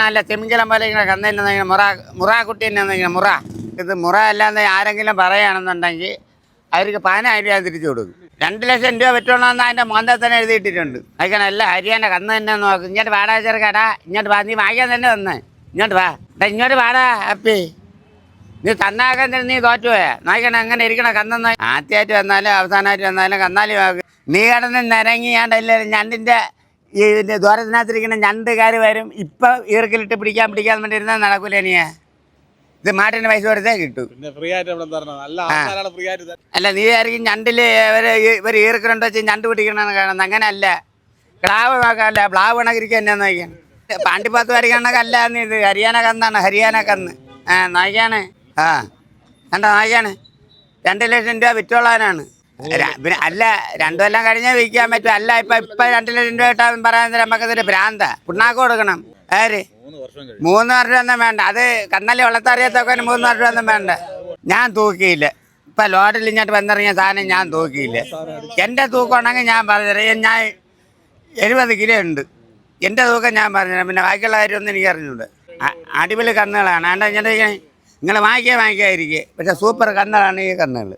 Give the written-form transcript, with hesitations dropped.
നല്ല തിമിംഗലം പോലെ ഇങ്ങനെ കന്നില്ല മുറ കുട്ടി തന്നെ മുറ. ഇത് മുറ അല്ലാതെ ആരെങ്കിലും പറയുകയാണെന്നുണ്ടെങ്കിൽ അവർക്ക് 10,000 രൂപ തിരിച്ചു കൊടുക്കും. 2 ലക്ഷം രൂപ പറ്റുള്ളൂന്ന് അതിൻ്റെ മോന്തയിൽ തന്നെ എഴുതിയിട്ടിട്ടുണ്ട്. അതിക്കണം എല്ലാം ഹരിയാന കന്ന് തന്നെ നോക്കും. ഇങ്ങോട്ട് വാടാ ചെറുക്കടാ, ഇങ്ങോട്ട് വാ, നീ വാങ്ങിക്കാൻ തന്നെ വന്നേ, ഇങ്ങോട്ട് വാ, ഇങ്ങോട്ട് വാടാ അപ്പി, നീ തന്നാക്കാൻ തന്നെ നീ തോറ്റുപോയാ നോക്കണം. അങ്ങനെ ഇരിക്കണ കന്നെന്ന് ആദ്യമായിട്ട് വന്നാലും അവസാനമായിട്ട് വന്നാലും കന്നാലി വാക്ക്. നീ കിടന്ന് നിരങ്ങിയാണ്ടല്ലേ ഞണ്ടിൻ്റെ ഈ ദൂരത്തിനകത്തിരിക്കുന്ന ഞണ്ടുകാർ വരും. ഇപ്പം ഈർക്കിലിട്ട് പിടിക്കാൻ വേണ്ടി ഇരുന്നാൽ നടക്കൂല. നീ ഇത് മാട്ടിന് പൈസ കൊടുത്തേ കിട്ടും. അല്ല, നീ ആയിരിക്കും ഞണ്ടില് ഇവർ ഈർക്കിലുണ്ടോ വെച്ച് ഞണ്ട് പിടിക്കണമെന്ന് കാണുന്നത്. അങ്ങനെയല്ല, ക്ലാവ് നോക്കാമല്ല, പ്ലാവ് കണക്കിരിക്കുക എന്നാ നോക്കിയാണ്. പാണ്ടിപ്പാത്ത് വരികണക്കല്ല. ഇത് ഹരിയാന കന്നാണ്, ഹരിയാന കന്ന്. നോക്കിയാണ്. കണ്ടോ നോക്കിയാണ്. 2 ലക്ഷം രൂപ വിറ്റോളാനാണ്. പിന്നെ അല്ല, 2 കൊല്ലം കഴിഞ്ഞാൽ വിൽക്കാൻ പറ്റും. അല്ല, ഇപ്പം 2 ലക്ഷം രൂപ ഇട്ടാൽ പറയാൻ നമുക്കതൊരു ഭ്രാന്ത. പിണ്ണാക്ക് കൊടുക്കണം. 3 വർഷം ഒന്നും വേണ്ട. അത് കന്നലി വളർത്തറിയാത്തൊക്കെ 3 വർഷം ഒന്നും വേണ്ട. ഞാൻ തൂക്കിയില്ല. ഇപ്പം ലോഡിൽ ഇങ്ങോട്ട് വന്നിറങ്ങിയ സാധനം ഞാൻ തൂക്കിയില്ല. എൻ്റെ തൂക്കമാണെങ്കിൽ ഞാൻ പറഞ്ഞുതരാം. ഞാൻ 70 കിലോ ഉണ്ട്. എൻ്റെ തൂക്കം ഞാൻ പറഞ്ഞുതരാം. പിന്നെ ബാക്കിയുള്ള കാര്യമൊന്നും എനിക്ക് അറിഞ്ഞൂടെ. അടിപൊളി കന്നുകളാണ്. അതുകൊണ്ട് ഇങ്ങനെ നിങ്ങൾ വാങ്ങിക്കാതിരിക്കുക. പക്ഷേ സൂപ്പർ കന്നുകളാണ് ഈ കന്നുകൾ.